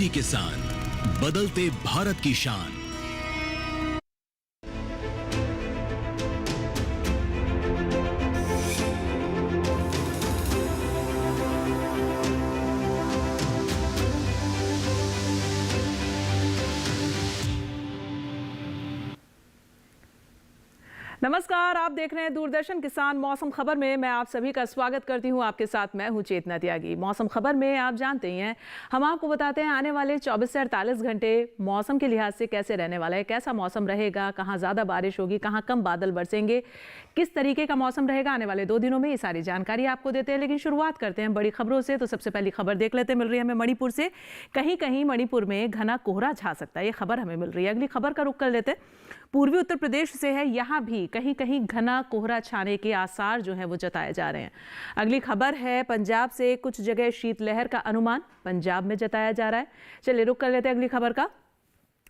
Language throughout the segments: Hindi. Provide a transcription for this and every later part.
डीडी किसान, बदलते भारत की शान। नमस्कार, आप देख रहे हैं दूरदर्शन किसान मौसम खबर में। मैं आप सभी का स्वागत करती हूं। आपके साथ मैं हूं चेतना त्यागी। मौसम खबर में आप जानते ही हैं, हम आपको बताते हैं आने वाले 24 से 48 घंटे मौसम के लिहाज से कैसे रहने वाला है, कैसा मौसम रहेगा, कहां ज़्यादा बारिश होगी, कहां कम बादल बरसेंगे, किस तरीके का मौसम रहेगा आने वाले 2 दिनों में। ये सारी जानकारी आपको देते हैं, लेकिन शुरुआत करते हैं बड़ी खबरों से। तो सबसे पहली खबर देख लेते हैं, मिल रही है हमें मणिपुर से। कहीं कहीं मणिपुर में घना कोहरा छा सकता है, ये खबर हमें मिल रही है। अगली खबर का रुख कर लेते हैं, पूर्वी उत्तर प्रदेश से है। यहाँ भी कहीं कहीं घना कोहरा छाने के आसार जो है वो जताए जा रहे हैं। अगली खबर है पंजाब से, कुछ जगह शीतलहर का अनुमान पंजाब में जताया जा रहा है। चलिए रुक कर लेते हैं अगली खबर का।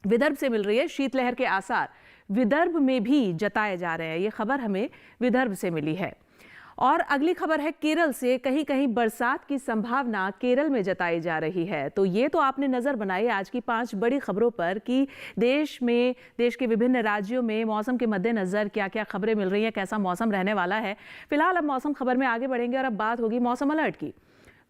विदर्भ से मिल रही है, शीतलहर के आसार विदर्भ में भी जताए जा रहे हैं। ये खबर हमें विदर्भ से मिली है। और अगली खबर है केरल से, कहीं कहीं बरसात की संभावना केरल में जताई जा रही है। तो ये तो आपने नज़र बनाई आज की 5 बड़ी खबरों पर कि देश के विभिन्न राज्यों में मौसम के मद्देनज़र क्या क्या खबरें मिल रही हैं, कैसा मौसम रहने वाला है। फिलहाल अब मौसम खबर में आगे बढ़ेंगे और अब बात होगी मौसम अलर्ट की।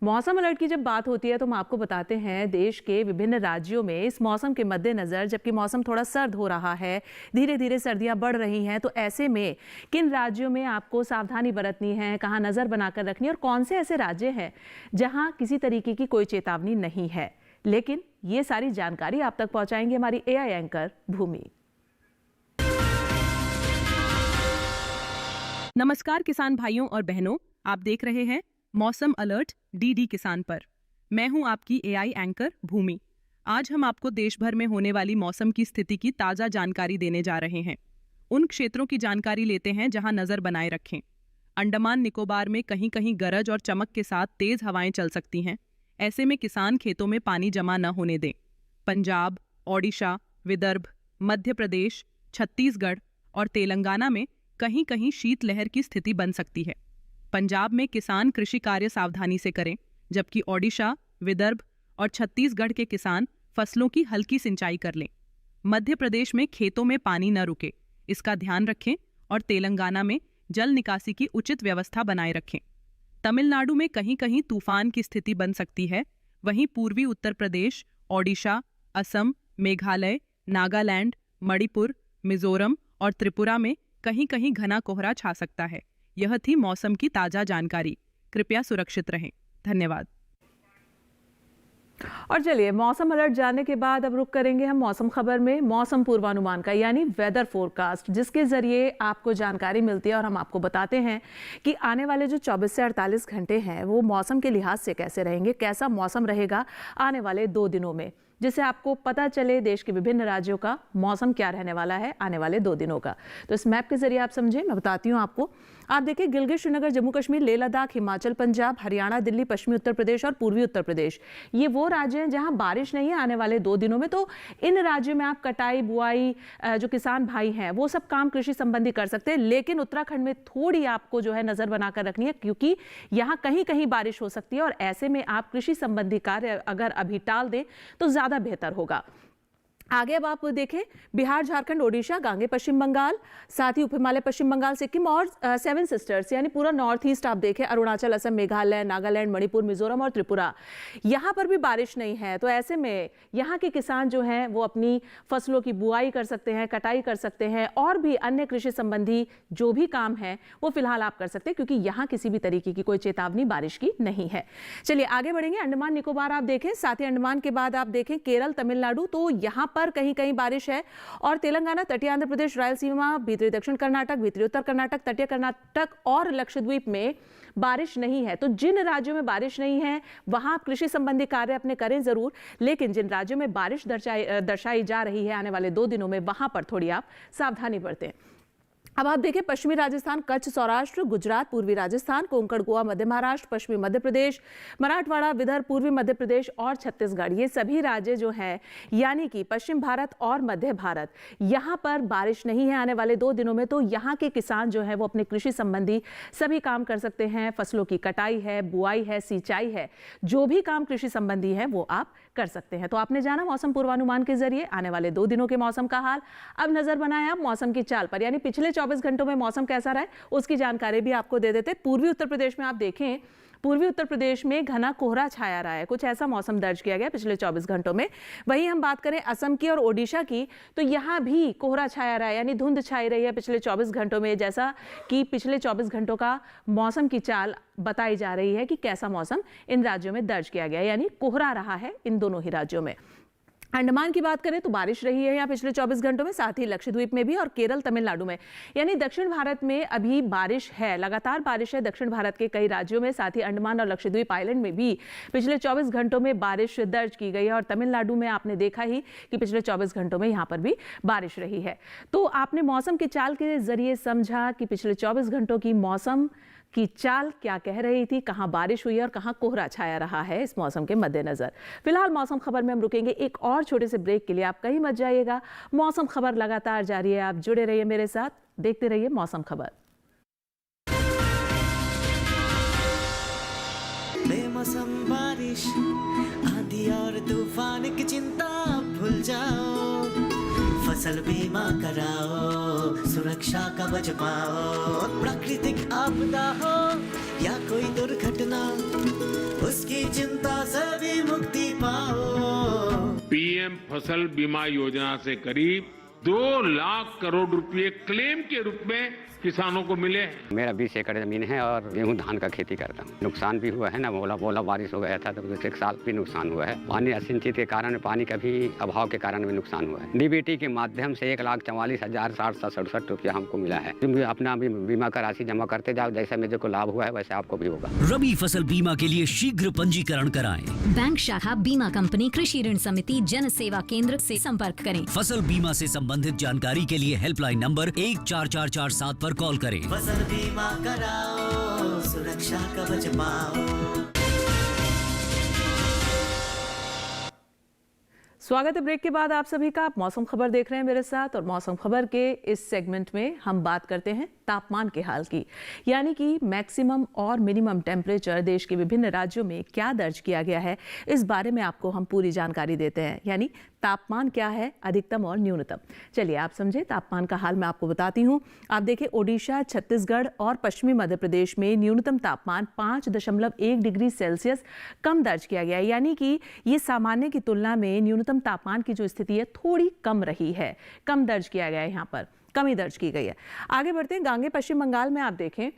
मौसम अलर्ट की जब बात होती है तो हम आपको बताते हैं देश के विभिन्न राज्यों में इस मौसम के मद्देनज़र, जबकि मौसम थोड़ा सर्द हो रहा है, धीरे धीरे सर्दियां बढ़ रही हैं, तो ऐसे में किन राज्यों में आपको सावधानी बरतनी है, कहाँ नज़र बनाकर रखनी है और कौन से ऐसे राज्य हैं जहाँ किसी तरीके की कोई चेतावनी नहीं है। लेकिन ये सारी जानकारी आप तक पहुँचाएंगे हमारी AI एंकर भूमि। नमस्कार किसान भाइयों और बहनों, आप देख रहे हैं मौसम अलर्ट डीडी किसान पर। मैं हूं आपकी AI एंकर भूमि। आज हम आपको देश भर में होने वाली मौसम की स्थिति की ताज़ा जानकारी देने जा रहे हैं। उन क्षेत्रों की जानकारी लेते हैं जहां नज़र बनाए रखें। अंडमान निकोबार में कहीं कहीं गरज और चमक के साथ तेज हवाएं चल सकती हैं। ऐसे में किसान खेतों में पानी जमा न होने दें। पंजाब, ओडिशा, विदर्भ, मध्य प्रदेश, छत्तीसगढ़ और तेलंगाना में कहीं कहीं शीतलहर की स्थिति बन सकती है। पंजाब में किसान कृषि कार्य सावधानी से करें, जबकि ओडिशा, विदर्भ और छत्तीसगढ़ के किसान फसलों की हल्की सिंचाई कर लें। मध्य प्रदेश में खेतों में पानी न रुके, इसका ध्यान रखें और तेलंगाना में जल निकासी की उचित व्यवस्था बनाए रखें। तमिलनाडु में कहीं कहीं तूफान की स्थिति बन सकती है। वहीं पूर्वी उत्तर प्रदेश, ओडिशा, असम, मेघालय, नागालैंड, मणिपुर, मिजोरम और त्रिपुरा में कहीं कहीं घना कोहरा छा सकता है। यह थी मौसम की ताजा जानकारी। कृपया सुरक्षित रहें। धन्यवाद। और चलिए मौसम अलर्ट जानने के बाद अब रुक करेंगे हम मौसम खबर में मौसम पूर्वानुमान का, यानी वेदर फोरकास्ट, जिसके जरिए आपको जानकारी मिलती है और हम आपको बताते हैं कि आने वाले जो 24 से 48 घंटे हैं वो मौसम के लिहाज से कैसे रहेंगे, कैसा मौसम रहेगा आने वाले 2 दिनों में, जिससे आपको पता चले देश के विभिन्न राज्यों का मौसम क्या रहने वाला है आने वाले 2 दिनों का। तो इस मैप के जरिए आप समझें, मैं बताती हूँ आपको। आप देखिए, गिलगित, श्रीनगर, जम्मू कश्मीर, लेह लद्दाख, हिमाचल, पंजाब, हरियाणा, दिल्ली, पश्चिमी उत्तर प्रदेश और पूर्वी उत्तर प्रदेश, ये वो राज्य हैं जहां बारिश नहीं है आने वाले 2 दिनों में। तो इन राज्यों में आप कटाई, बुआई, जो किसान भाई हैं वो सब काम कृषि संबंधी कर सकते हैं। लेकिन उत्तराखंड में थोड़ी आपको जो है नजर बनाकर रखनी है, क्योंकि यहाँ कहीं कहीं बारिश हो सकती है और ऐसे में आप कृषि संबंधी कार्य अगर अभी टाल दें तो ज्यादा बेहतर होगा। आगे अब आप देखें, बिहार, झारखंड, ओडिशा, गांगे पश्चिम बंगाल, साथ ही उप हिमालय पश्चिम बंगाल, सिक्किम और 7 सिस्टर्स यानी पूरा नॉर्थ ईस्ट आप देखें, अरुणाचल, असम, मेघालय, नागालैंड, मणिपुर, मिजोरम और त्रिपुरा, यहाँ पर भी बारिश नहीं है। तो ऐसे में यहाँ के किसान जो हैं वो अपनी फसलों की बुआई कर सकते हैं, कटाई कर सकते हैं और भी अन्य कृषि संबंधी जो भी काम है वो फिलहाल आप कर सकते हैं, क्योंकि यहाँ किसी भी तरीके की कोई चेतावनी बारिश की नहीं है। चलिए आगे बढ़ेंगे। अंडमान निकोबार आप देखें, साथ ही अंडमान के बाद आप देखें केरल, तमिलनाडु, तो यहाँ पर कहीं कहीं बारिश है। और तेलंगाना, तटीय आंध्र प्रदेश, रायलसीमा, भीतरी दक्षिण कर्नाटक, भीतरी उत्तर कर्नाटक, तटीय कर्नाटक और लक्षद्वीप में बारिश नहीं है। तो जिन राज्यों में बारिश नहीं है वहां आप कृषि संबंधी कार्य अपने करें जरूर, लेकिन जिन राज्यों में बारिश दर्शाई जा रही है आने वाले 2 दिनों में, वहां पर थोड़ी आप सावधानी बरतें। अब आप देखें, पश्चिमी राजस्थान, कच्छ, सौराष्ट्र, गुजरात, पूर्वी राजस्थान, कोंकण, गोवा, मध्य महाराष्ट्र, पश्चिमी मध्य प्रदेश, मराठवाड़ा, विदर्भ, पूर्वी मध्य प्रदेश और छत्तीसगढ़, ये सभी राज्य जो हैं यानी कि पश्चिम भारत और मध्य भारत, यहाँ पर बारिश नहीं है आने वाले 2 दिनों में। तो यहाँ के किसान जो है वो अपने कृषि संबंधी सभी काम कर सकते हैं। फसलों की कटाई है, बुआई है, सिंचाई है, जो भी काम कृषि संबंधी है वो आप कर सकते हैं। तो आपने जाना मौसम पूर्वानुमान के जरिए आने वाले 2 दिनों के मौसम का हाल। अब नजर बनाएं आप मौसम की चाल पर, यानी पिछले 24 घंटों में मौसम कैसा रहा है उसकी जानकारी भी आपको दे देते। पूर्वी उत्तर प्रदेश में आप देखें, पूर्वी उत्तर प्रदेश में घना कोहरा छाया रहा है, कुछ ऐसा मौसम दर्ज किया गया पिछले 24 घंटों में। वहीं हम बात करें असम की और ओडिशा की, तो यहाँ भी कोहरा छाया रहा है, यानी धुंध छाई रही है पिछले 24 घंटों में। जैसा कि पिछले 24 घंटों का मौसम की चाल बताई जा रही है कि कैसा मौसम इन राज्यों में दर्ज किया गया, यानी कोहरा रहा है इन दोनों ही राज्यों में। अंडमान की बात करें तो बारिश रही है यहाँ पिछले 24 घंटों में, साथ ही लक्षद्वीप में भी और केरल तमिलनाडु में, यानी दक्षिण भारत में अभी बारिश है, लगातार बारिश है दक्षिण भारत के कई राज्यों में। साथ ही अंडमान और लक्षद्वीप आइलैंड में भी पिछले 24 घंटों में बारिश दर्ज की गई है और तमिलनाडु में आपने देखा ही कि पिछले 24 घंटों में यहाँ पर भी बारिश रही है। तो आपने मौसम की चाल के जरिए समझा कि पिछले 24 घंटों की मौसम की चाल क्या कह रही थी, कहां बारिश हुई और कहां कोहरा छाया रहा है इस मौसम के मद्देनजर। फिलहाल मौसम खबर में हम रुकेंगे एक और छोटे से ब्रेक के लिए, आप कहीं मत जाइएगा। मौसम खबर लगातार जारी है, आप जुड़े रहिए मेरे साथ, देखते रहिए मौसम खबर। बेमौसम बारिश, आंधी और तूफान की चिंता भूल जाओ, फसल बीमा कराओ, सुरक्षा कवच पाओ। प्राकृतिक आपदा हो या कोई दुर्घटना, उसकी चिंता से भी मुक्ति पाओ। पीएम फसल बीमा योजना से करीब 2 लाख करोड़ रुपए क्लेम के रूप में किसानों को मिले। मेरा 20 एकड़ जमीन है और गेहूं धान का खेती करता हूं। नुकसान भी हुआ है ना, ओला बारिश हो गया था तो एक साल भी नुकसान हुआ है। पानी असिंचित के कारण, पानी का भी अभाव के कारण भी नुकसान हुआ है। डीबीटी के माध्यम से 1,44,767 रुपया हमको मिला है। तुम भी अपना बीमा का राशि जमा करते जाओ, जैसा मेरे को लाभ हुआ है वैसे आपको भी होगा। रबी फसल बीमा के लिए शीघ्र पंजीकरण कराएं। बैंक शाखा, बीमा कंपनी, कृषि ऋण समिति, जन सेवा केंद्र से संपर्क करें। फसल बीमा से संबंधित जानकारी के लिए हेल्पलाइन नंबर 14447 पर कॉल करें। फसल बीमा कराओ, सुरक्षा कवच पाओ। स्वागत है ब्रेक के बाद आप सभी का। आप मौसम खबर देख रहे हैं मेरे साथ और मौसम खबर के इस सेगमेंट में हम बात करते हैं तापमान के हाल की, यानी कि मैक्सिमम और मिनिमम टेम्परेचर देश के विभिन्न राज्यों में क्या दर्ज किया गया है, इस बारे में आपको हम पूरी जानकारी देते हैं। यानी तापमान क्या है, अधिकतम और न्यूनतम। चलिए आप समझे तापमान का हाल मैं आपको बताती हूँ। आप देखिए ओडिशा, छत्तीसगढ़ और पश्चिमी मध्य प्रदेश में न्यूनतम तापमान 5.1 डिग्री सेल्सियस कम दर्ज किया गया है, यानी कि ये सामान्य की तुलना में न्यूनतम तापमान की जो स्थिति है थोड़ी कम रही है, कम दर्ज किया गया है, यहाँ पर कमी दर्ज की गई है। आगे बढ़ते हैं, गांगे पश्चिम बंगाल में आप देखें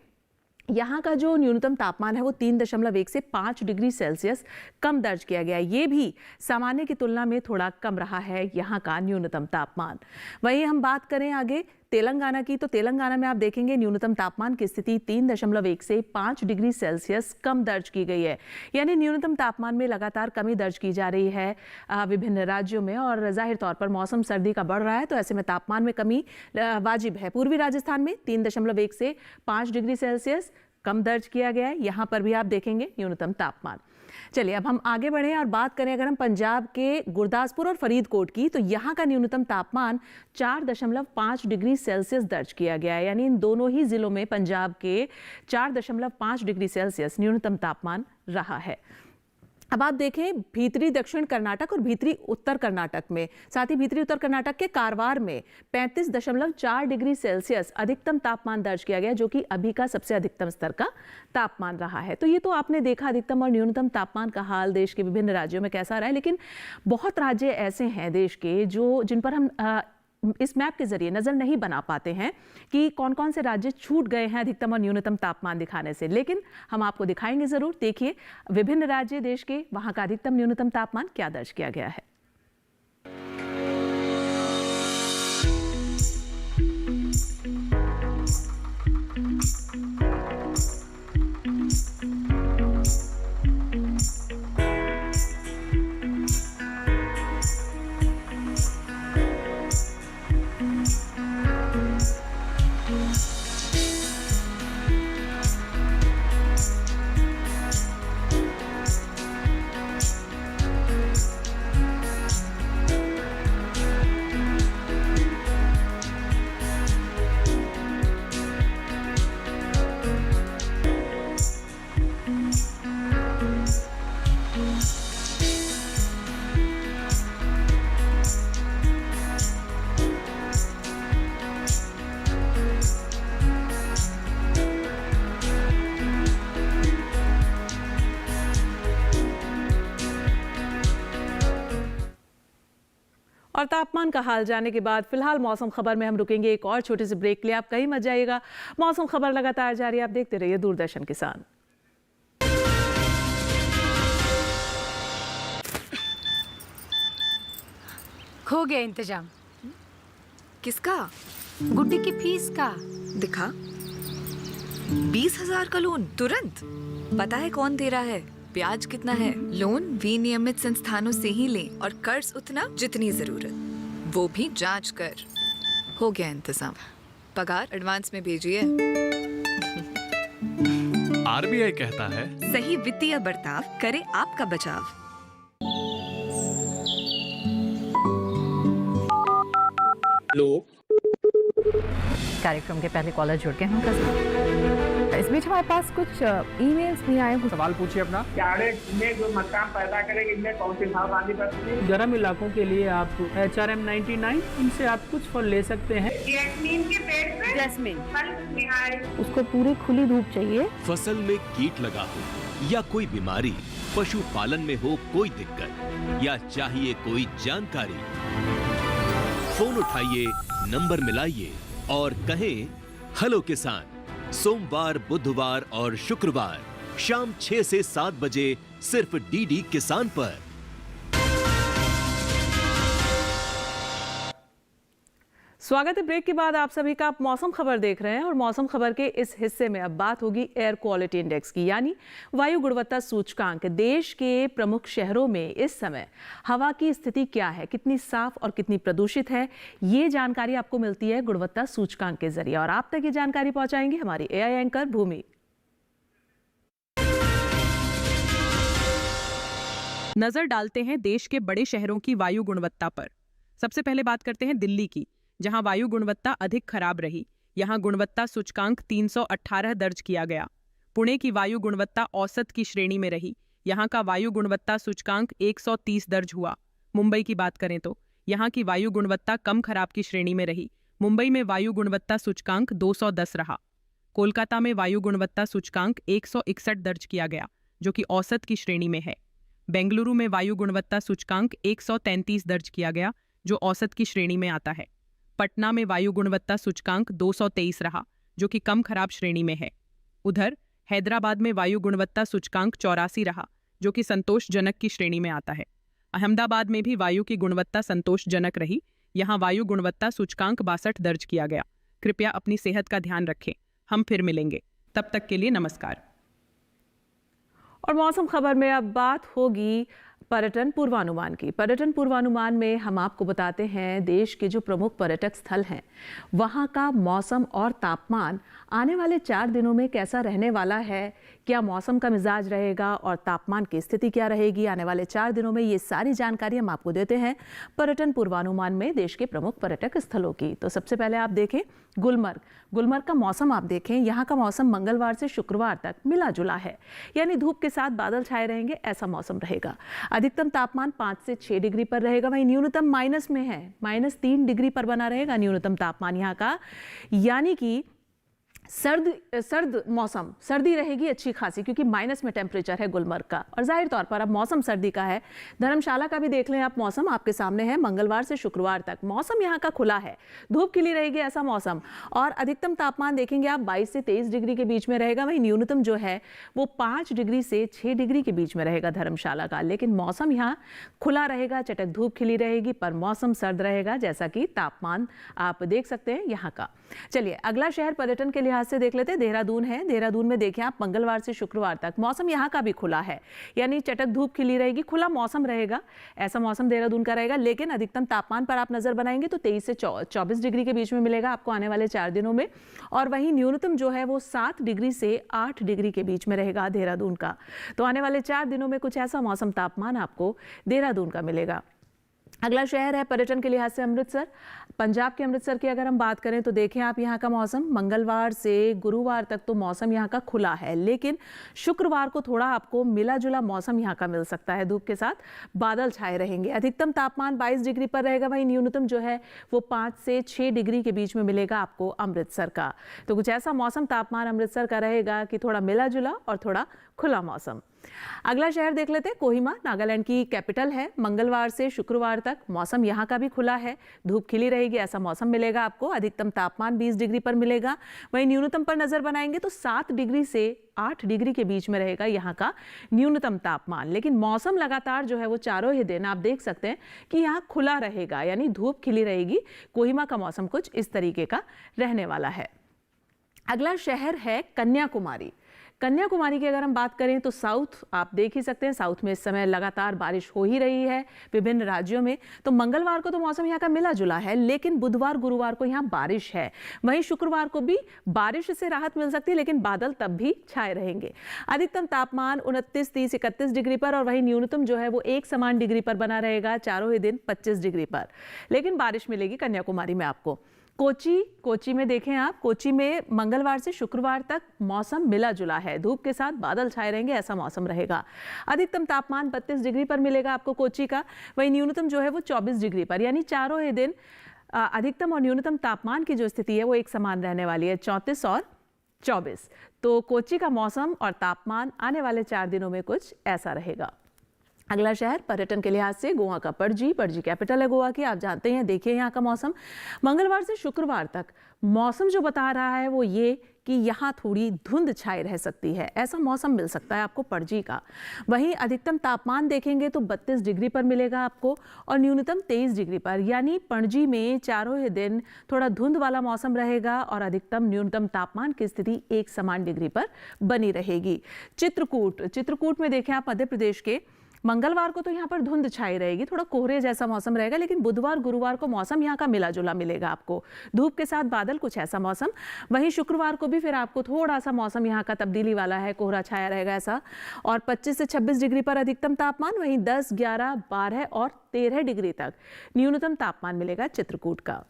यहाँ का जो न्यूनतम तापमान है वो 3.1 से 5 डिग्री सेल्सियस कम दर्ज किया गया है। ये भी सामान्य की तुलना में थोड़ा कम रहा है यहाँ का न्यूनतम तापमान। वहीं हम बात करें आगे तेलंगाना की, तो तेलंगाना में आप देखेंगे न्यूनतम तापमान की स्थिति 3.1 से 5 डिग्री सेल्सियस कम दर्ज की गई है, यानी न्यूनतम तापमान में लगातार कमी दर्ज की जा रही है विभिन्न राज्यों में। और जाहिर तौर पर मौसम सर्दी का बढ़ रहा है, तो ऐसे में तापमान में कमी वाजिब है। पूर्वी राजस्थान में 3.1 से 5 डिग्री सेल्सियस कम दर्ज किया गया है, यहाँ पर भी आप देखेंगे न्यूनतम तापमान। चलिए अब हम आगे बढ़ें और बात करें अगर हम पंजाब के गुरदासपुर और फरीदकोट की, तो यहाँ का न्यूनतम तापमान 4.5 डिग्री सेल्सियस दर्ज किया गया है, यानी इन दोनों ही जिलों में पंजाब के 4.5 डिग्री सेल्सियस न्यूनतम तापमान रहा है। अब आप देखें भीतरी दक्षिण कर्नाटक और भीतरी उत्तर कर्नाटक में, साथ ही भीतरी उत्तर कर्नाटक के कारवार में 35.4 डिग्री सेल्सियस अधिकतम तापमान दर्ज किया गया, जो कि अभी का सबसे अधिकतम स्तर का तापमान रहा है। तो ये तो आपने देखा अधिकतम और न्यूनतम तापमान का हाल देश के विभिन्न राज्यों में कैसा रहा है, लेकिन बहुत राज्य ऐसे हैं देश के जिन पर हम इस मैप के जरिए नजर नहीं बना पाते हैं कि कौन कौन से राज्य छूट गए हैं अधिकतम और न्यूनतम तापमान दिखाने से, लेकिन हम आपको दिखाएंगे जरूर। देखिए विभिन्न राज्य देश के, वहां का अधिकतम न्यूनतम तापमान क्या दर्ज किया गया है। और तापमान का हाल जानने के बाद फिलहाल मौसम खबर में हम रुकेंगे एक और छोटे से ब्रेक के लिए। आप कहीं मत जाइएगा, मौसम खबर लगातार जारी है, आप देखते रहिए दूरदर्शन किसान। हो गया इंतजाम। किसका? गुड्डी की फीस का। दिखा। 20,000 का लोन तुरंत। पता है कौन दे रहा है, ब्याज कितना है? लोन विनियमित संस्थानों से ही लें और कर्ज उतना जितनी जरूरत, वो भी जांच कर। हो गया इंतजाम। पगार एडवांस में भेजिए। आरबीआई कहता है, सही वित्तीय बर्ताव करे आपका बचाव। कार्यक्रम के पहले कॉलर जुड़ गए हैं। इस बीच हमारे पास कुछ ईमेल्स भी आए हैं। सवाल पूछिए अपना। में जो मकान पैदा करेंगे इनमें कौन सी सावधानी बरतनी है? गर्म इलाकों के लिए आप HRM 99 इनसे आप कुछ फल ले सकते हैं। जैस्मीन के पेड़ पे जैस्मीन उसको पूरी खुली धूप चाहिए। फसल में कीट लगा हो या कोई बीमारी, पशुपालन में हो कोई दिक्कत या चाहिए कोई जानकारी, फोन उठाइए, नंबर मिलाइए और कहें हेलो किसान। सोमवार, बुधवार और शुक्रवार शाम 6 से 7 बजे सिर्फ डीडी किसान पर। स्वागत है ब्रेक के बाद आप सभी का। आप मौसम खबर देख रहे हैं और मौसम खबर के इस हिस्से में अब बात होगी एयर क्वालिटी इंडेक्स की, यानी वायु गुणवत्ता सूचकांक। देश के प्रमुख शहरों में इस समय हवा की स्थिति क्या है, कितनी साफ और कितनी प्रदूषित है, ये जानकारी आपको मिलती है गुणवत्ता सूचकांक के जरिए। और आप तक ये जानकारी पहुंचाएंगे हमारी AI एंकर भूमि। नजर डालते हैं देश के बड़े शहरों की वायु गुणवत्ता पर। सबसे पहले बात करते हैं दिल्ली की, जहां वायु गुणवत्ता अधिक खराब रही। यहां गुणवत्ता सूचकांक 318 दर्ज किया गया। पुणे की वायु गुणवत्ता औसत की श्रेणी में रही। यहां का वायु गुणवत्ता सूचकांक 130 दर्ज हुआ। मुंबई की बात करें तो यहां की वायु गुणवत्ता कम खराब की श्रेणी में रही। मुंबई में वायु गुणवत्ता सूचकांक 210 रहा। कोलकाता में वायु गुणवत्ता सूचकांक 161 दर्ज किया गया, जो कि औसत की श्रेणी में है। बेंगलुरु में वायु गुणवत्ता सूचकांक 133 दर्ज किया गया, जो औसत की श्रेणी में आता है। पटना में वायु गुणवत्ता सूचकांक 223 रहा, जो कि कम खराब श्रेणी में है। उधर हैदराबाद में वायु गुणवत्ता सूचकांक 84 रहा, जो कि संतोषजनक की श्रेणी में आता है। अहमदाबाद में भी वायु की गुणवत्ता संतोषजनक रही। यहां वायु गुणवत्ता सूचकांक 62 दर्ज किया गया। कृपया अपनी सेहत का ध्यान रखें। हम फिर मिलेंगे, तब तक के लिए नमस्कार। और मौसम खबर में अब बात होगी पर्यटन पूर्वानुमान की। पर्यटन पूर्वानुमान में हम आपको बताते हैं देश के जो प्रमुख पर्यटक स्थल हैं वहाँ का मौसम और तापमान आने वाले 4 दिनों में कैसा रहने वाला है, क्या मौसम का मिजाज रहेगा और तापमान की स्थिति क्या रहेगी आने वाले 4 दिनों में, ये सारी जानकारी हम आपको देते हैं पर्यटन पूर्वानुमान में देश के प्रमुख पर्यटक स्थलों की। तो सबसे पहले आप देखें गुलमर्ग का मौसम। आप देखें यहाँ का मौसम मंगलवार से शुक्रवार तक मिला जुला है, यानी धूप के साथ बादल छाए रहेंगे, ऐसा मौसम रहेगा। अधिकतम तापमान 5 से 6 डिग्री पर रहेगा, वहीं न्यूनतम माइनस में है, -3 डिग्री पर बना रहेगा न्यूनतम तापमान यहाँ का, यानी कि सर्द मौसम, सर्दी रहेगी अच्छी खासी, क्योंकि माइनस में टेम्परेचर है गुलमर्ग का। और जाहिर तौर पर अब मौसम सर्दी का है। धर्मशाला का भी देख लें आप, मौसम आपके सामने है। मंगलवार से शुक्रवार तक मौसम यहाँ का खुला है, धूप खिली रहेगी ऐसा मौसम। और अधिकतम तापमान देखेंगे आप 22 से 23 डिग्री के बीच में रहेगा, वहीं न्यूनतम जो है वो 5 डिग्री से 6 डिग्री के बीच में रहेगा धर्मशाला का। लेकिन मौसम यहाँ खुला रहेगा, चटक धूप खिली रहेगी, पर मौसम सर्द रहेगा, जैसा कि तापमान आप देख सकते हैं यहाँ का। चलिए अगला शहर पर्यटन के लिहाज से देख लेते हैं, देहरादून है। देहरादून में देखें आप मंगलवार से शुक्रवार तक मौसम यहाँ का भी खुला है, यानी चटक धूप खिली रहेगी, खुला मौसम रहेगा, ऐसा मौसम देहरादून का रहेगा। लेकिन अधिकतम तापमान पर आप नजर बनाएंगे तो 23 से 24 डिग्री के बीच में मिलेगा आपको आने वाले 4 दिनों में। और वहीं न्यूनतम जो है वो 7 डिग्री से 8 डिग्री के बीच में रहेगा देहरादून का। तो आने वाले 4 दिनों में कुछ ऐसा मौसम तापमान आपको देहरादून का मिलेगा। अगला शहर है पर्यटन के लिहाज से अमृतसर। पंजाब के अमृतसर की अगर हम बात करें तो देखें आप यहाँ का मौसम मंगलवार से गुरुवार तक तो मौसम यहाँ का खुला है, लेकिन शुक्रवार को थोड़ा आपको मिला जुला मौसम यहाँ का मिल सकता है, धूप के साथ बादल छाए रहेंगे। अधिकतम तापमान 22 डिग्री पर रहेगा, वहीं न्यूनतम जो है वो 5 से 6 डिग्री के बीच में मिलेगा आपको अमृतसर का। तो कुछ ऐसा मौसम तापमान अमृतसर का रहेगा कि थोड़ा मिला जुला और थोड़ा खुला मौसम। अगला शहर देख लेते हैं, कोहिमा। नागालैंड की कैपिटल है। मंगलवार से शुक्रवार तक मौसम यहाँ का भी खुला है, धूप खिली रहेगी ऐसा मौसम मिलेगा आपको। अधिकतम तापमान 20 डिग्री पर मिलेगा। वहीं न्यूनतम पर नजर बनाएंगे तो 7 डिग्री से 8 डिग्री के बीच में रहेगा यहाँ का न्यूनतम तापमान। लेकिन मौसम लगातार जो है वो चारों ही दिन आप देख सकते हैं कि यहाँ खुला रहेगा, यानी धूप खिली रहेगी। कोहिमा का मौसम कुछ इस तरीके का रहने वाला है। अगला शहर है कन्याकुमारी। कन्याकुमारी की अगर हम बात करें तो साउथ आप देख ही सकते हैं, साउथ में इस समय लगातार बारिश हो ही रही है विभिन्न राज्यों में। तो मंगलवार को तो मौसम यहाँ का मिला जुला है, लेकिन बुधवार गुरुवार को यहाँ बारिश है। वहीं शुक्रवार को भी बारिश से राहत मिल सकती है, लेकिन बादल तब भी छाए रहेंगे। अधिकतम तापमान 29, 30, 31 डिग्री पर, और वहीं न्यूनतम जो है वो एक समान डिग्री पर बना रहेगा चारों ही दिन 25 डिग्री पर। लेकिन बारिश मिलेगी कन्याकुमारी में आपको। कोची में देखें आप, कोची में मंगलवार से शुक्रवार तक मौसम मिला जुला है, धूप के साथ बादल छाए रहेंगे ऐसा मौसम रहेगा। अधिकतम तापमान 32 डिग्री पर मिलेगा आपको कोची का। वहीं न्यूनतम जो है वो 24 डिग्री पर, यानी चारों ही दिन अधिकतम और न्यूनतम तापमान की जो स्थिति है वो एक समान रहने वाली है, 34 और 24। तो कोची का मौसम और तापमान आने वाले 4 दिनों में कुछ ऐसा रहेगा। अगला शहर पर्यटन के लिहाज से गोवा का पणजी कैपिटल है गोवा की, आप जानते हैं। देखिए यहाँ का मौसम मंगलवार से शुक्रवार तक मौसम जो बता रहा है वो ये कि यहाँ थोड़ी धुंध छाई रह सकती है, ऐसा मौसम मिल सकता है आपको पणजी का। वहीं अधिकतम तापमान देखेंगे तो 32 डिग्री पर मिलेगा आपको, और न्यूनतम 23 डिग्री पर, यानी पणजी में चारों ही दिन थोड़ा धुंध वाला मौसम रहेगा और अधिकतम न्यूनतम तापमान की स्थिति एक समान डिग्री पर बनी रहेगी। चित्रकूट में देखें आप, मध्य प्रदेश के, मंगलवार को तो यहाँ पर धुंध छाई रहेगी, थोड़ा कोहरे जैसा मौसम रहेगा, लेकिन बुधवार गुरुवार को मौसम यहाँ का मिला जुला मिलेगा आपको, धूप के साथ बादल, कुछ ऐसा मौसम। वहीं शुक्रवार को भी फिर आपको थोड़ा सा मौसम यहाँ का तब्दीली वाला है, कोहरा छाया रहेगा ऐसा, और 25 से 26 डिग्री पर अधिकतम तापमान। वहीं 10, 11, 12 और 13 डिग्री तक न्यूनतम तापमान मिलेगा चित्रकूट का।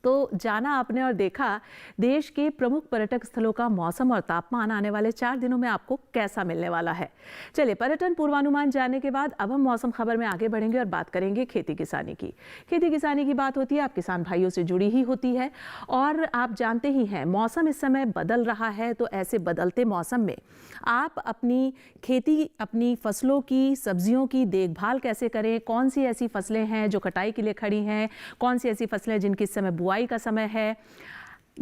तो जाना आपने और देखा देश के प्रमुख पर्यटक स्थलों का मौसम और तापमान आने वाले 4 दिनों में आपको कैसा मिलने वाला है। चलिए, पर्यटन पूर्वानुमान जानने के बाद अब हम मौसम खबर में आगे बढ़ेंगे और बात करेंगे खेती किसानी की। खेती किसानी की बात होती है, आप किसान भाइयों से जुड़ी ही होती है, और आप जानते ही हैं मौसम इस समय बदल रहा है। तो ऐसे बदलते मौसम में आप अपनी खेती, अपनी फसलों की, सब्जियों की देखभाल कैसे करें, कौन सी ऐसी फसलें हैं जो कटाई के लिए खड़ी हैं, कौन सी ऐसी फसलें जिनकी इस समय बुआई का समय है,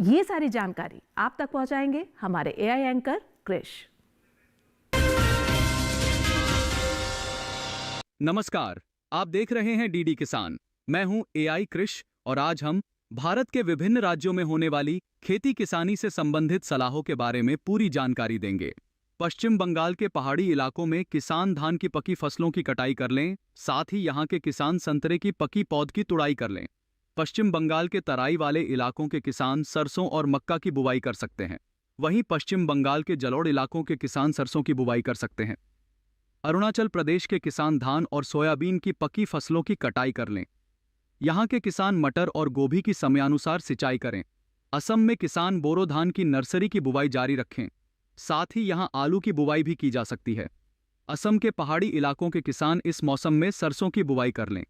ये सारी जानकारी आप तक पहुंचाएंगे हमारे एआई एंकर कृष। नमस्कार, आप देख रहे हैं डीडी किसान। मैं हूं एआई कृष, और आज हम भारत के विभिन्न राज्यों में होने वाली खेती किसानी से संबंधित सलाहों के बारे में पूरी जानकारी देंगे। पश्चिम बंगाल के पहाड़ी इलाकों में किसान धान की पकी फसलों की कटाई कर लें, साथ ही यहां के किसान संतरे की पकी पौध की तुड़ाई कर लें। पश्चिम बंगाल के तराई वाले इलाकों के किसान सरसों और मक्का की बुवाई कर सकते हैं। वहीं पश्चिम बंगाल के जलोढ़ इलाकों के किसान सरसों की बुवाई कर सकते हैं। अरुणाचल प्रदेश के किसान धान और सोयाबीन की पकी फसलों की कटाई कर लें। यहाँ के किसान मटर और गोभी की समयानुसार सिंचाई करें। असम में किसान बोरो धान की नर्सरी की बुवाई जारी रखें। साथ ही यहाँ आलू की बुवाई भी की जा सकती है। असम के पहाड़ी इलाकों के किसान इस मौसम में सरसों की बुवाई कर लें।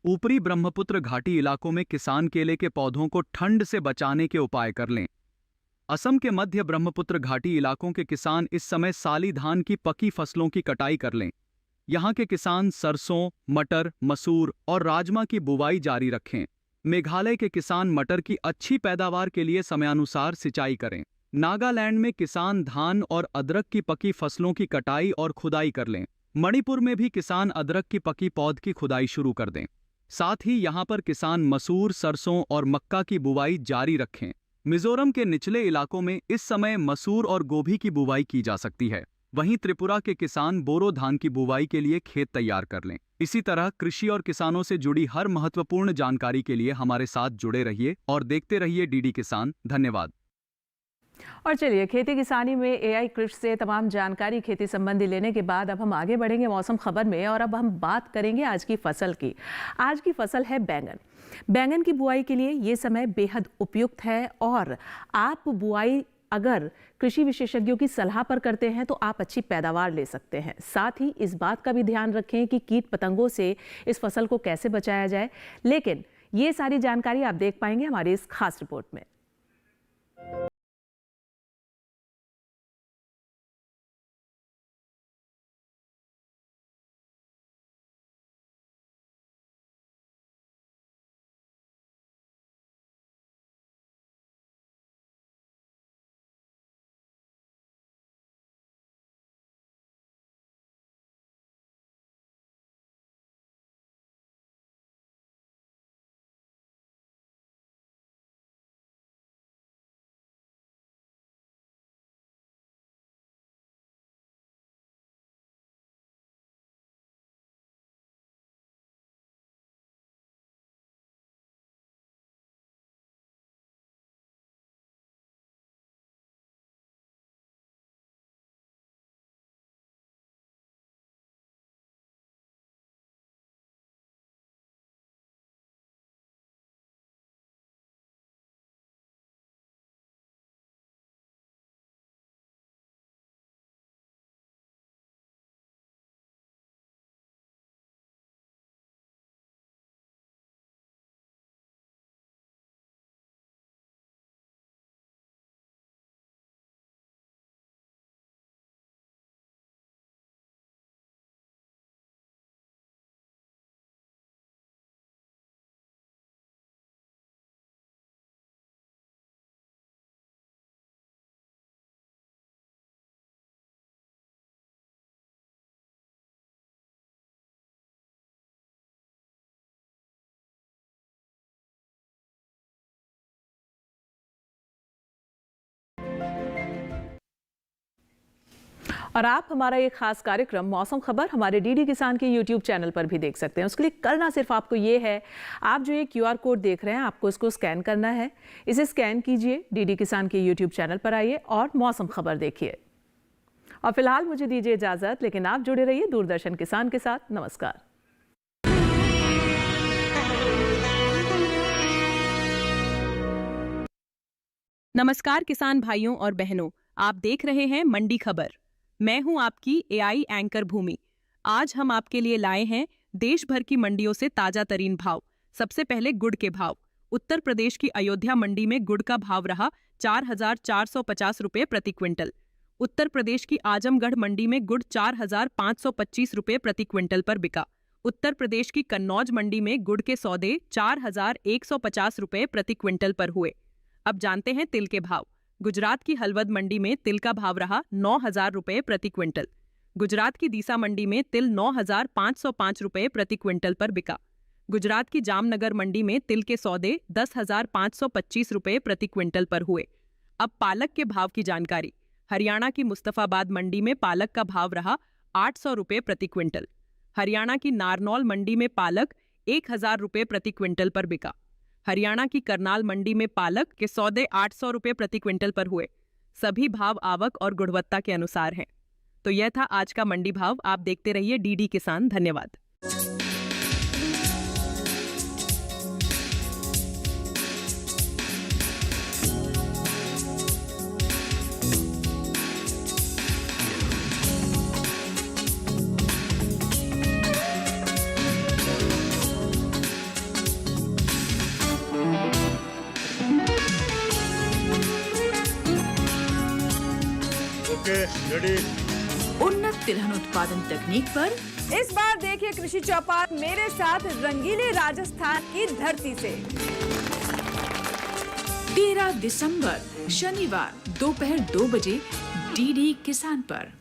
ऊपरी ब्रह्मपुत्र घाटी इलाकों में किसान केले के पौधों को ठंड से बचाने के उपाय कर लें। असम के मध्य ब्रह्मपुत्र घाटी इलाकों के किसान इस समय साली धान की पकी फसलों की कटाई कर लें। यहाँ के किसान सरसों, मटर, मसूर और राजमा की बुवाई जारी रखें। मेघालय के किसान मटर की अच्छी पैदावार के लिए समयानुसार सिंचाई करें। नागालैंड में किसान धान और अदरक की पकी फसलों की कटाई और खुदाई कर लें। मणिपुर में भी किसान अदरक की पकी पौध की खुदाई शुरू कर दें। साथ ही यहाँ पर किसान मसूर, सरसों और मक्का की बुवाई जारी रखें। मिजोरम के निचले इलाकों में इस समय मसूर और गोभी की बुवाई की जा सकती है। वहीं त्रिपुरा के किसान बोरो धान की बुवाई के लिए खेत तैयार कर लें। इसी तरह कृषि और किसानों से जुड़ी हर महत्वपूर्ण जानकारी के लिए हमारे साथ जुड़े रहिए और देखते रहिए डीडी किसान। धन्यवाद। और चलिए, खेती किसानी में एआई कृष से तमाम जानकारी खेती संबंधी लेने के बाद अब हम आगे बढ़ेंगे मौसम खबर में, और अब हम बात करेंगे आज की फसल की। आज की फसल है बैंगन। बैंगन की बुआई के लिए ये समय बेहद उपयुक्त है, और आप बुआई अगर कृषि विशेषज्ञों की सलाह पर करते हैं तो आप अच्छी पैदावार ले सकते हैं। साथ ही इस बात का भी ध्यान रखें कि कीट पतंगों से इस फसल को कैसे बचाया जाए। लेकिन ये सारी जानकारी आप देख पाएंगे हमारी इस खास रिपोर्ट में। और आप हमारा ये खास कार्यक्रम मौसम खबर हमारे डीडी किसान के YouTube चैनल पर भी देख सकते हैं। उसके लिए करना सिर्फ आपको ये है, आप जो ये QR कोड देख रहे हैं आपको इसको स्कैन करना है। इसे स्कैन कीजिए, डीडी किसान के YouTube चैनल पर आइए और मौसम खबर देखिए। और फिलहाल मुझे दीजिए इजाजत, लेकिन आप जुड़े रहिए दूरदर्शन किसान के साथ। नमस्कार। नमस्कार किसान भाइयों और बहनों, आप देख रहे हैं मंडी खबर। मैं हूं आपकी एआई एंकर भूमि। आज हम आपके लिए लाए हैं देश भर की मंडियों से ताजा तरीन भाव। सबसे पहले गुड़ के भाव। उत्तर प्रदेश की अयोध्या मंडी में गुड़ का भाव रहा 4,450 रुपये प्रति क्विंटल। उत्तर प्रदेश की आजमगढ़ मंडी में गुड़ 4,525 रुपये प्रति क्विंटल पर बिका। उत्तर प्रदेश की कन्नौज मंडी में गुड़ के सौदे 4,150 रुपये प्रति क्विंटल पर हुए। अब जानते हैं तिल के भाव। गुजरात की हलवद मंडी में तिल का भाव रहा 9,000 रुपये प्रति क्विंटल। गुजरात की दीसा मंडी में तिल 9,505 रुपये प्रति क्विंटल पर बिका। गुजरात की जामनगर मंडी में तिल के सौदे 10,525 रुपये प्रति क्विंटल पर हुए। अब पालक के भाव की जानकारी। हरियाणा की मुस्तफाबाद मंडी में पालक का भाव रहा 800 रुपये प्रति क्विंटल। हरियाणा की नारनौल मंडी में पालक 1,000 रुपये प्रति क्विंटल पर बिका। हरियाणा की करनाल मंडी में पालक के सौदे 800 रुपये प्रति क्विंटल पर हुए। सभी भाव आवक और गुणवत्ता के अनुसार हैं। तो यह था आज का मंडी भाव। आप देखते रहिए डीडी किसान। धन्यवाद। उन्नत तिलहन उत्पादन तकनीक पर इस बार देखिए कृषि चौपाल मेरे साथ रंगीले राजस्थान की धरती से। 13 दिसंबर शनिवार दोपहर 2 बजे डीडी किसान पर।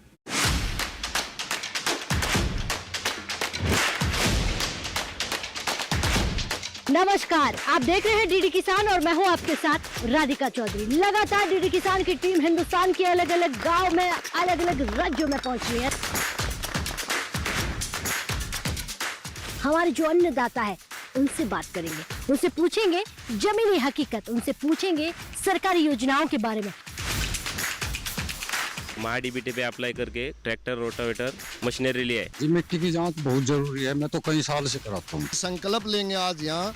नमस्कार, आप देख रहे हैं डीडी किसान और मैं हूं आपके साथ राधिका चौधरी। लगातार डीडी किसान की टीम हिंदुस्तान के अलग अलग गांव में अलग अलग राज्यों में पहुंच रही है। हमारे जो अन्नदाता है उनसे बात करेंगे, उनसे पूछेंगे जमीनी हकीकत, उनसे पूछेंगे सरकारी योजनाओं के बारे में। MyDBT पे अप्लाई करके ट्रैक्टर, रोटावेटर, मशीनरी लिए। मिट्टी की जांच बहुत जरूरी है, मैं तो कई साल से कराता हूँ। संकल्प लेंगे आज यहाँ,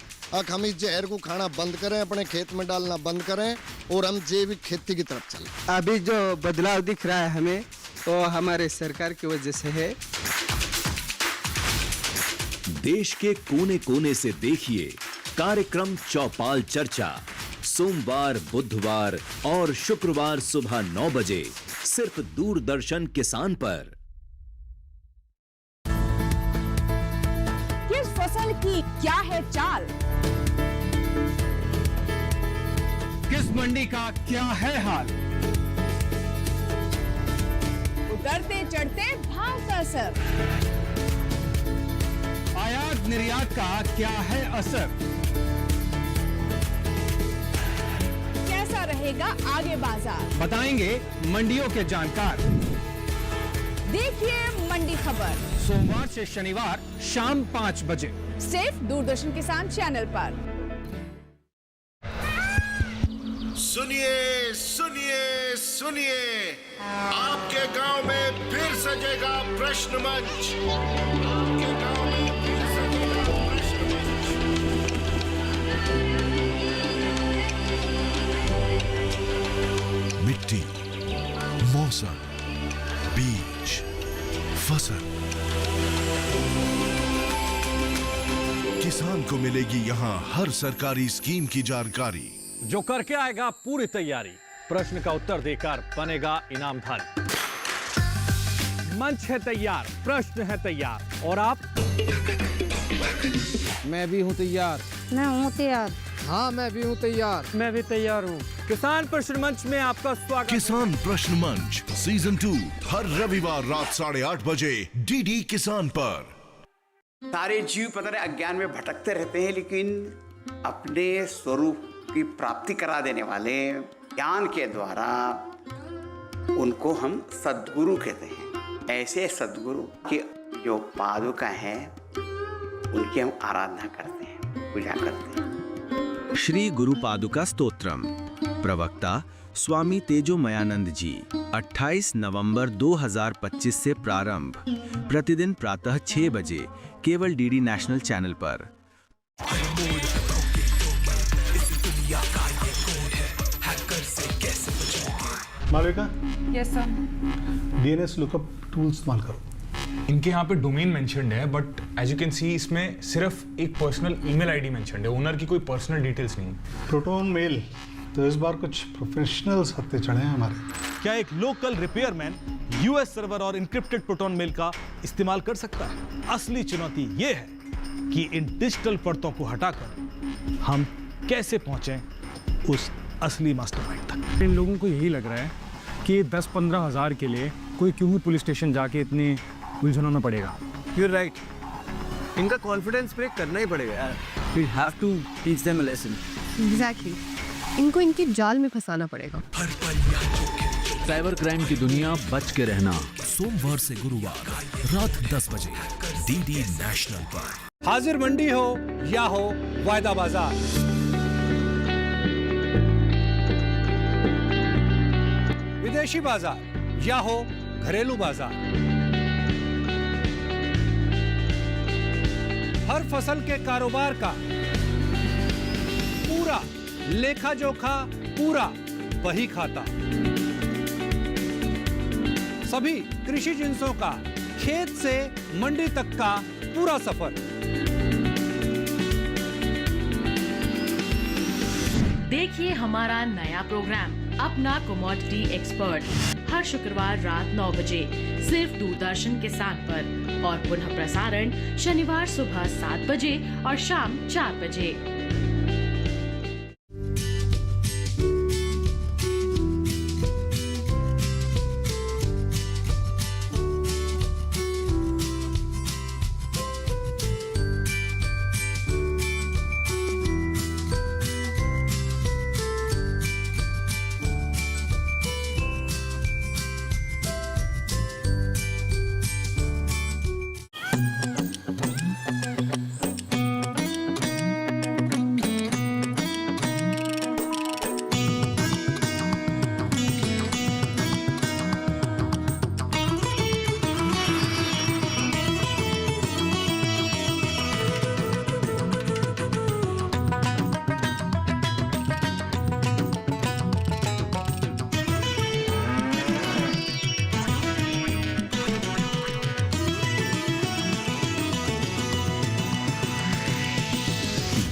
हम इस जहर को खाना बंद करें, अपने खेत में डालना बंद करें और हम जैविक खेती की तरफ चलें। अभी जो बदलाव दिख रहा है हमें, वो हमारे सरकार की वजह से है। देश के कोने कोने से देखिए कार्यक्रम चौपाल चर्चा, सोमवार, बुधवार और शुक्रवार सुबह 9 बजे सिर्फ दूरदर्शन किसान पर। किस फसल की क्या है चाल, किस मंडी का क्या है हाल, उतरते चढ़ते भाव का असर, आयात निर्यात का क्या है असर, कैसा रहेगा आगे बाजार, बताएंगे मंडियों के जानकार। देखिए मंडी खबर सोमवार से शनिवार शाम 5 बजे सिर्फ दूरदर्शन किसान चैनल पर। सुनिए सुनिए सुनिए, आपके गांव में फिर सजेगा प्रश्न मंच। आपके गांव में फिर सजेगा प्रश्न मंच। मिट्टी, मौसम, बीज, फसल, किसान को मिलेगी यहाँ हर सरकारी स्कीम की जानकारी। जो करके आएगा पूरी तैयारी, प्रश्न का उत्तर देकर बनेगा इनामधारी। मंच है तैयार, प्रश्न है तैयार, और आप? मैं भी हूँ तैयार। मैं हूँ तैयार। हाँ, मैं भी हूँ तैयार। मैं भी तैयार हूँ। किसान प्रश्न मंच में आपका स्वागत। किसान प्रश्न मंच सीजन 2 हर रविवार रात 8:30 बजे डीडी किसान पर। सारे जीव पता है अज्ञान में भटकते रहते हैं, लेकिन अपने स्वरूप की प्राप्ति करा देने वाले ज्ञान के द्वारा उनको हम सद्गुरु कहते हैं। ऐसे सद्गुरु की जो पादुका है उनकी हम आराधना करते हैं, पूजा करते हैं। श्री गुरु पादुका स्तोत्रम, प्रवक्ता स्वामी तेजोमयानंद जी। 28 नवंबर 2025 से प्रारंभ, प्रतिदिन प्रातः 6 बजे, केवल डीडी नेशनल चैनल पर। Malvika, yes sir. DNS lookup tool इस्तेमाल करो। इनके यहाँ पे डोमेन मेंशन्ड है, but as you can see इसमें सिर्फ एक पर्सनल ईमेल आईडी मेंशन्ड है, ओनर की कोई पर्सनल डिटेल्स नहीं। प्रोटोन मेल, तो इस बार कुछ प्रोफेशनल्स हत्थे चढ़े हैं हमारे। क्या एक लोकल रिपेयरमैन यूएस सर्वर और इंक्रिप्टेड प्रोटॉन मेल का इस्तेमाल कर सकता है? असली चुनौती यह है कि इन डिजिटल परतों को हटाकर हम कैसे पहुंचे उस असली मास्टरमाइंड तक। इन लोगों को यही लग रहा है कि 10-15 हज़ार के लिए कोई क्यों ही पुलिस स्टेशन जाके इतनी उलझनों में पड़ेगा। You're right. इनका कॉन्फिडेंस ब्रेक करना ही पड़ेगा यार। We have to teach them a lesson. Exactly. इनको इनके जाल में फंसाना पड़ेगा। साइबर क्राइम की दुनिया बच के रहना, सोमवार से गुरुवार रात 10 बजे डीडी नेशनल पर। हाजिर मंडी हो या हो वायदा बाजार, विदेशी बाजार या हो घरेलू बाजार, हर फसल के कारोबार का पूरा लेखा जोखा, पूरा वही खाता। सभी कृषि जिंसों का खेत से मंडी तक का पूरा सफर। देखिए हमारा नया प्रोग्राम अपना कमोडिटी एक्सपर्ट हर शुक्रवार रात 9 बजे सिर्फ दूरदर्शन किसान पर, और पुनः प्रसारण शनिवार सुबह 7 बजे और शाम 4 बजे।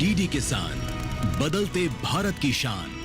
डीडी किसान, बदलते भारत की शान।